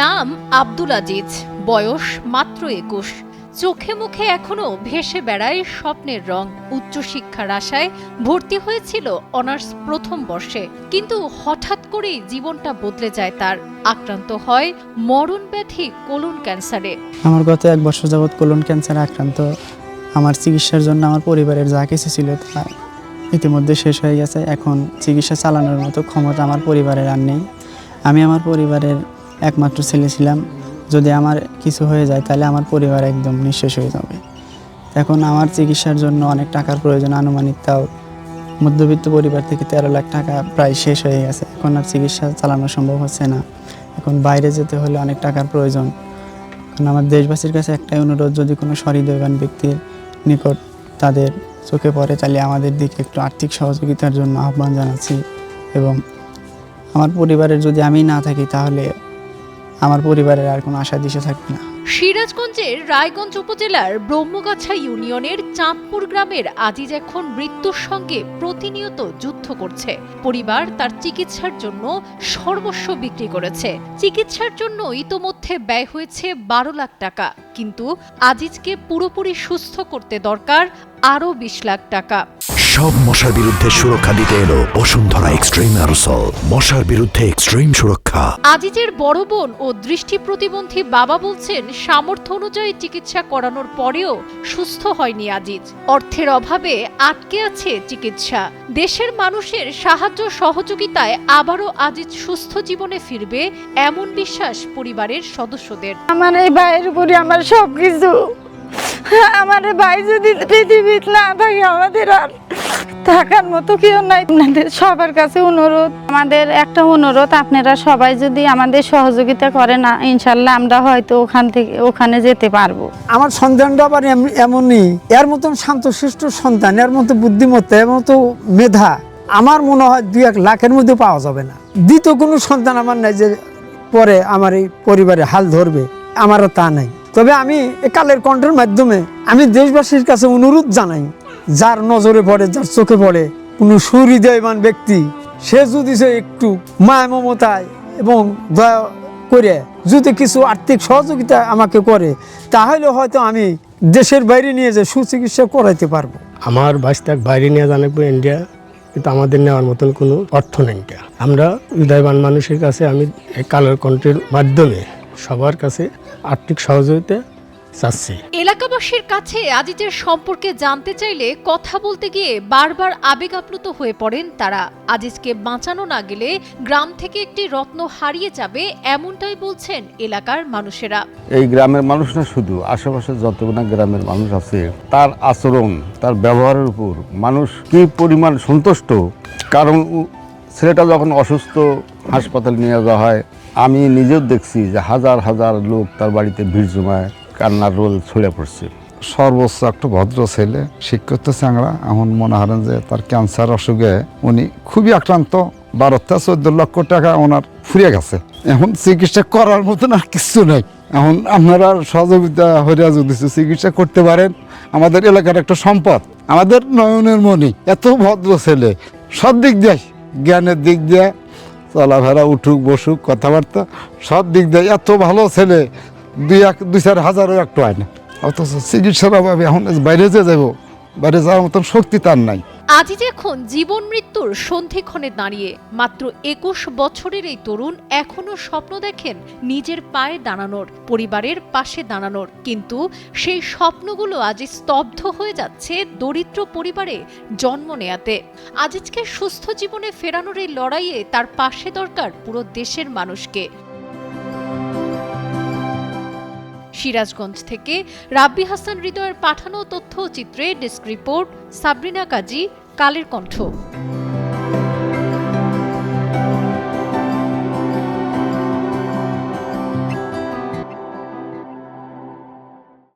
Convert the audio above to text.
নাম আব্দুল আজিজ, বয়স মাত্র ২১। চোখে মুখে এখনো ভেসে বেড়ায় স্বপ্নের রং। উচ্চশিক্ষার আশায় ভর্তি হয়েছিল অনার্স প্রথম বর্ষে, কিন্তু হঠাৎ করেই জীবনটা বদলে যায় তার। আক্রান্ত হয় মরণ ব্যাধি কোলন ক্যান্সারে। আমার গত ১ বছর যাবৎ কোলন ক্যান্সারে আক্রান্ত। আমার চিকিৎসার জন্য আমার পরিবারের যা কিছু ছিল তা ইতিমধ্যে শেষ হয়ে গেছে। এখন চিকিৎসা চালানোর মতো ক্ষমতা আমার পরিবারের আর নেই। আমি আমার পরিবারের একমাত্র ছেলে ছিলাম। যদি আমার কিছু হয়ে যায় তাহলে আমার পরিবার একদম নিঃশেষ হয়ে যাবে। এখন আমার চিকিৎসার জন্য অনেক টাকার প্রয়োজন, আনুমানিক তাও মধ্যবিত্ত পরিবার থেকে ১৩ লাখ টাকা প্রায় শেষ হয়ে গেছে। এখন আর চিকিৎসা চালানো সম্ভব হচ্ছে না। এখন বাইরে যেতে হলে অনেক টাকার প্রয়োজন। এখন আমার দেশবাসীর কাছে একটাই অনুরোধ, যদি কোনো সহৃদয়বান ব্যক্তির নিকট তাদের চোখে পড়ে তাহলে আমাদের দিকে একটু আর্থিক সহযোগিতার জন্য আহ্বান জানাচ্ছি। এবং আমার পরিবারের যদি আমি না থাকি তাহলে আমার পরিবারের আর কোনো আশা দিশা থাকবে না। সিরাজগঞ্জের রায়গঞ্জ উপজেলার ব্রহ্মগাছা ইউনিয়নের চাঁদপুর গ্রামের আজিজ এখন মৃত্যুর সঙ্গে প্রতিনিয়ত যুদ্ধ করছে। পরিবার তার চিকিৎসার জন্য সর্বস্ব বিক্রি করেছে। চিকিৎসার জন্য ইতোমধ্যে ব্যয় হয়েছে ১২ লাখ টাকা, কিন্তু আজিজকে পুরোপুরি সুস্থ করতে দরকার আরও ২০ লাখ টাকা। সব মশার বিরুদ্ধে সুরক্ষা দিতে এলো বসুন্ধরা এক্সট্রিম অ্যারোসল, মশার বিরুদ্ধে এক্সট্রিম সুরক্ষা। আজিজের বড় বোন ও দৃষ্টি প্রতিবন্ধী বাবা বলছেন, সামর্থ্য অনুযায়ী চিকিৎসা করানোর পরেও সুস্থ হয়নি আজিজ। অর্থের অভাবে আটকে আছে চিকিৎসা। দেশের মানুষের সাহায্য সহযোগিতায় আবারও আজিজ সুস্থ জীবনে ফিরবে, এমন বিশ্বাস পরিবারের সদস্যদের। আমার এই ভাইয়ের উপরে আমার সবকিছু। আমার ভাই যদি পৃথিবীতে না থাকে আমাদের আর থাকার মতো কেউ নাই। আপনাদের সবার কাছে অনুরোধ, আমাদের একটা অনুরোধ, আপনারা সবাই যদি আমাদের সহযোগিতা করেন ইনশাল্লাহ আমরা হয়তো ওখানে যেতে পারবো। আমার সন্তানটা আবার এমনই, এর মতন শান্তশিষ্ট সন্তান, এর মতো বুদ্ধিমত্তা, এর মতো মেধা আমার মনে হয় ২-১ লাখের মধ্যে পাওয়া যাবে না। দ্বিতীয় কোনো সন্তান আমার নাই যে পরে আমার এই পরিবারে হাল ধরবে, আমারও তা নাই। তবে আমি এ কালের কণ্ঠের মাধ্যমে আমি দেশবাসীর কাছে অনুরোধ জানাই, যার নজরে পড়ে, যার চোখে পড়ে কোনো সুহৃদয়বান ব্যক্তি, সে যদি সে একটু মায়া মমতায় এবং দয়া করে যদি কিছু আর্থিক সহযোগিতা আমাকে করে, তাহলে হয়তো আমি দেশের বাইরে নিয়ে যে সুচিকিৎসা করাইতে পারবো। আমার বাচ্চাকে বাইরে নিয়ে জানাবো ইন্ডিয়া, কিন্তু আমাদের নেওয়ার মতন কোনো অর্থ নেই। আমরা হৃদয়বান মানুষের কাছে আমি এই কালের কণ্ঠের মাধ্যমে সবার কাছে আর্থিক সহযোগিতা চাচ্ছি। এলাকাবাসীর কাছে আজিজের সম্পর্কে জানতে চাইলে কথা বলতে গিয়ে বারবার আবেগ আপ্লুত হয়ে পড়েন তারা। আজিজকে বাঁচানো না গেলে গ্রাম থেকে একটি রত্ন হারিয়ে যাবে, এমনটাই বলছেন এলাকার মানুষেরা। এই গ্রামের মানুষ না, শুধু আশেপাশে যতগুলো গ্রামের মানুষ আছে, তার আচরণ, তার ব্যবহারের উপর মানুষ কি পরিমাণ সন্তুষ্ট। কারণ ছেলেটা যখন অসুস্থ হাসপাতালে নিয়ে যাওয়া হয়, আমি নিজেও দেখছি যে হাজার হাজার লোক তার বাড়িতে ভিড় জমায় কান্নার রোল ছড়িয়ে পড়ছে। সর্বোচ্চ একটা ভদ্র ছেলে, শিক্ষিত চাংড়া। এমন মনে হয় যে তার ক্যান্সার অসুখে উনি খুবই আক্রান্ত। ১২-১৪ লক্ষ টাকা ওনার ফুরিয়ে গেছে। এখন চিকিৎসা করার মতন আর কিছু নেই। এখন আপনারা সহযোগিতা হইয়া যদি চিকিৎসা করতে পারেন, আমাদের এলাকার একটা সম্পদ, আমাদের নয়নের মণি। এত ভদ্র ছেলে, সব দিক দিয়ে, জ্ঞানের দিক দিয়ে, চলাফেরা, উঠুক বসুক, কথাবার্তা, সব দিক দিয়ে এত ভালো ছেলে, ২-৪ হাজারও একটু হয় না। অথচ চিকিৎসার অভাবে এখন বাইরে যাবো, বাইরে যাওয়ার মতন শক্তি তার নাই। আজিজ এখন জীবন মৃত্যুর সন্ধিক্ষণে দাঁড়িয়ে। মাত্র ২১ বছরের এই তরুণ এখনো স্বপ্ন দেখেন নিজের পায়ে দাঁড়ানোর, পরিবারের পাশে দাঁড়ানোর, কিন্তু সেই স্বপ্নগুলো আজ স্তব্ধ হয়ে যাচ্ছে দরিদ্র পরিবারে জন্ম নেয়াতে। আজিজকে সুস্থ জীবনে ফেরানোর এই লড়াইয়ে তার পাশে দরকার পুরো দেশের মানুষকে। সিরাজগঞ্জ থেকে রাব্বি হাসান হৃদয়ের পাঠানো তথ্যচিত্রে ডেস্ক রিপোর্ট, সাবরিনা কাজী, কালের কণ্ঠ।